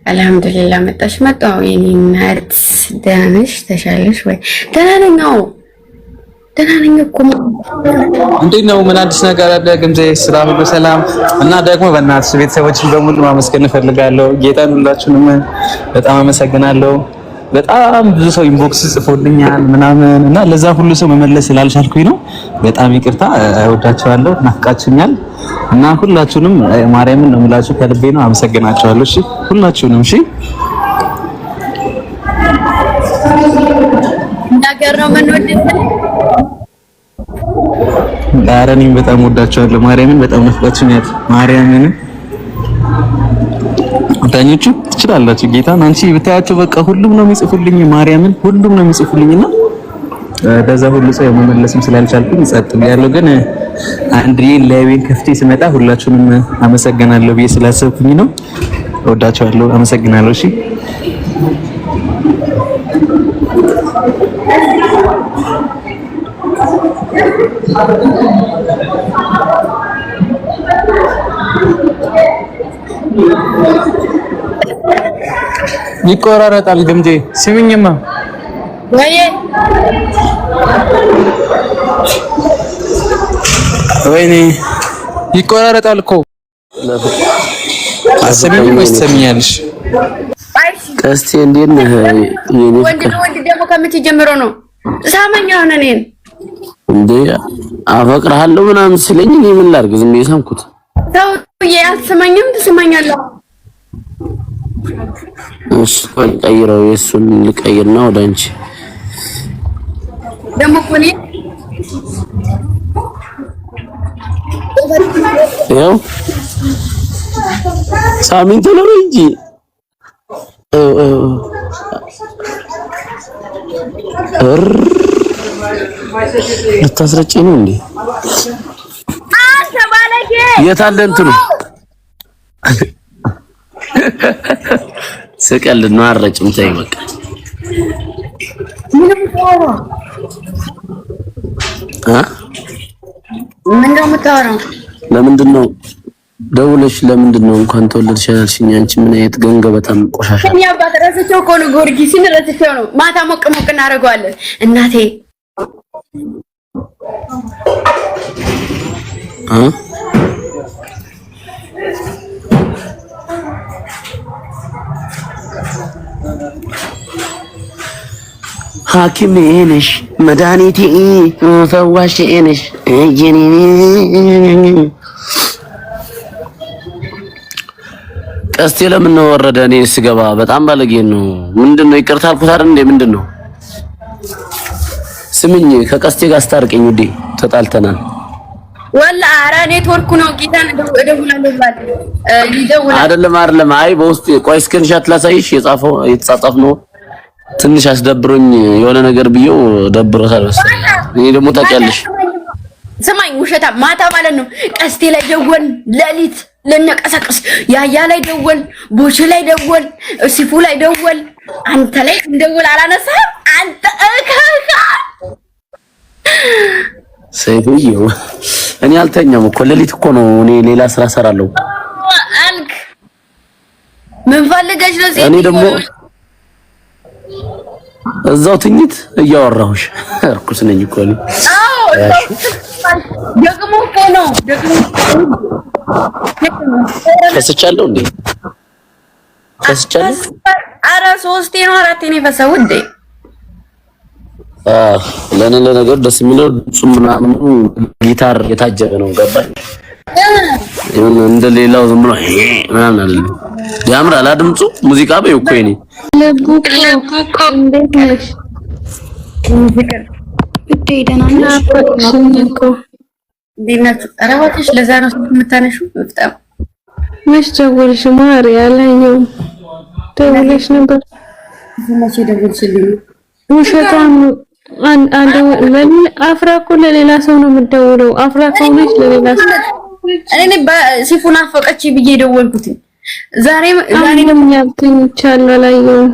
አልሐምዱሊላህ መጣሽ መጣሁ የኔ እናት ደህና ነሽ ተሻለሽ ወይ ደህና ነኝ አዎ ደህና ነኝ እኮ እንዴት ነው ምን አዲስ ነገር አለ ግምዜ ስራ ሁሉ ሰላም እና ደግሞ በእናትሽ ቤተሰቦችን በሙሉ ማመስገን እፈልጋለሁ ጌታን ሁላችሁንም በጣም አመሰግናለሁ በጣም ብዙ ሰው ኢንቦክስ ጽፎልኛል ምናምን እና ለዛ ሁሉ ሰው መመለስ ስላልቻልኩኝ ነው በጣም ይቅርታ እወዳችኋለሁ ናፍቃችሁኛል እና ሁላችሁንም ማርያምን ነው የምላችሁ ከልቤ ነው አመሰግናችኋለሁ እሺ ሁላችሁንም እሺ ነገር ነው ምን ወደድክ ዳረኒም በጣም ወዳችኋለሁ ማርያምን በጣም ናፍቃችሁኛል ማርያምን ታኞቹ ትችላላችሁ ጌታን አንቺ ብታያቸው በቃ ሁሉም ነው የሚጽፉልኝ ማርያምን ሁሉም ነው የሚጽፉልኝና ለዛ ሁሉ ሰው መመለስም ስላልቻልኩኝ ጸጥ ብያለሁ ግን አንድ ላይቬን ከፍቴ ስመጣ ሁላችሁንም አመሰግናለሁ ብዬ ስላሰብኩኝ ነው ወዳችኋለሁ አመሰግናለሁ እሺ ይቆራረጣል ግምጄ ስሚኝማ ወይኔ ይቆራረጣል እኮ አሰሚኝ ወይስ ሰሚያልሽ ቀስቴ እንዴት ነህ ወንድ ደግሞ ከምት ጀምሮ ነው ሳመኛ ሆነ ነን እንዴ አፈቅርሃለሁ ምናምን ስለኝ እኔ ምን ላድርግ ዝም ብዬ ሳምኩት ተው ያልሰማኝም ትሰማኛለህ እሺ ቀይረው የሱን ልቀይርና ወደ አንቺ ደሞ ኮኔ ያው ሳሚንት ነው እንጂ ልታስረጭኝ ነው እንዴ አንተ ባለጌ የታለ እንትኑ ስቀል ነው አረጭም ታይ በቃ ምንድነው የምታወራው ለምንድን ነው ደውለሽ ለምንድን ነው እንኳን ተወለድሽ ያልሽኝ አንቺ ምን አይነት ገንገበታም ቆሻሻ እኛ ባደረሰቸው እኮ ነው ጊዮርጊስን ረስተው ነው ማታ ሞቅ ሞቅ እናደርገዋለን እናቴ ሐኪም ነሽ መድኃኒቴ ፈዋሽ ነሽ የኔ ቀስቴ ለምን ነው ወረደ እኔ ስገባ በጣም ባለጌ ነው ምንድነው ይቅርታ አልኩት አይደል እንዴ ምንድነው ስምኝ ከቀስቴ ጋር አስታርቀኝ ውዴ ተጣልተናል ወላ አራ ኔትወርክ ነው ጌታን እደውላለሁ ባለ ይደውላል አይደለም አይ በውስጥ ቆይ ስክሪንሾት ላሳይሽ የተጻጻፍ ነው ትንሽ አስደብሮኝ የሆነ ነገር ብየው ደብሮታል መሰለኝ እኔ ደግሞ ታውቂያለሽ ስማኝ ውሸታ ማታ ማለት ነው ቀስቴ ላይ ደወል ለሊት ለነቀሰቀስ ያያ ላይ ደወል ቦቼ ላይ ደወል ሲፉ ላይ ደወል አንተ ላይ እንደውል አላነሳም አንተ እካካ ሰይፉዬው እኔ አልተኛም እኮ ለሊት እኮ ነው እኔ ሌላ ስራ ሰራለሁ አልክ ምን ፈልገሽ ነው እኔ ደግሞ እዛው ትኝት እያወራሁሽ እርኩስ ነኝ እኮ ነው አዎ ደግሞ እኮ ነው ከስቻለሁ እንዴ ከስቻለሁ አረ 3 ነው 4 ነው የፈሰው እንዴ ለነገር ደስ የሚለው ምናምን ጊታር የታጀበ ነው ገባኝ እንደ ሌላው ዝም ብሎ ምናምን አይደለም ያምራል ድምፁ ሙዚቃ በይው እኮ እኔ ለቡኮ እንዴት ነሽ ፍቅር እዴ ደህና ነሽ ዲናት አራዋትሽ ለዛ ነው የምታነሹ በጣም መች ደወልሽ ማር ያለኝው ደውለሽ ነበር መቼ ደወልሽልኝ ውሸታም አንድ ለኔ አፍራ እኮ ለሌላ ሰው ነው የምትደውለው አፍራ ከሆነች ለሌላ ሰው እኔ ሲፉን አፈቀች ብዬ ደወልኩት ዛሬ ደግሞ ያልተኝቻለሁ አላየሁም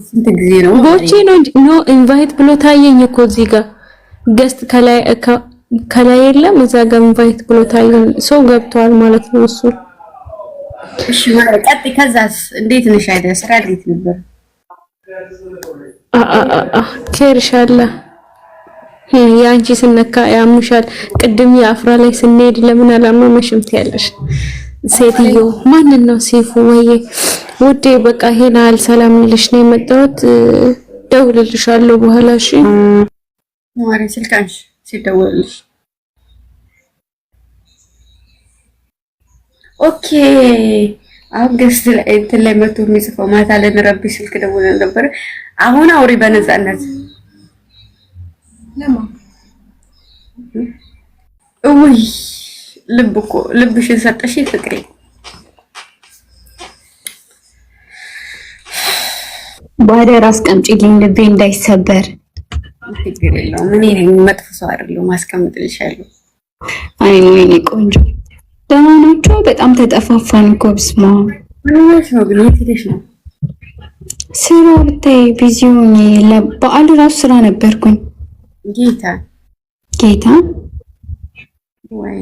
ስንት ጊዜ ነው ቦቼ ነው ኖ ኢንቫይት ብሎ ታየኝ እኮ እዚህ ጋር ገስት ከላይ የለም እዛ ጋር ኢንቫይት ብሎ ታየኝ ሰው ገብቷል ማለት ነው እሱ እሺ ወጣት ከዛስ እንዴት ነሽ? አይደል ስራ እንዴት ነበር? ከርሻላ ያንቺ ስነካ ያምሻል። ቅድም የአፍራ ላይ ስንሄድ ለምን አላመመሽም ትያለሽ? ሴትዮ ማንን ነው ሲፉ ወይ ውዴ? በቃ ሄናል ሰላም ልልሽ ነው የመጣሁት። ደውልልሻለሁ በኋላ እሺ። ማሪ ስልካንሽ ሲደውልልሽ ኦኬ። አውገስት ላይ እንትን ላይ መቶ የሚጽፈው ማታ ለነረቢ ስልክ ደውለን ነበር። አሁን አውሪ በነፃነት ለማ እውይ ልብ እኮ ልብሽን ሰጠሽ ፍቅሬ። ባደር አስቀምጪልኝ ልቤ እንዳይሰበር። ችግር የለውም እኔ ነኝ መጥፎ ሰው አይደለሁም። አስቀምጥልሻለሁ። አይ የኔ ቆንጆ ደህና ናቸው። በጣም ተጠፋፋን እኮ ብስማ። ምንሽ ነው ግን የት ሄደሽ ነው? ስራ ብታይ ቢዚ ሆኜ ለበዓል ራሱ ስራ ነበርኩኝ። ጌታ ወይ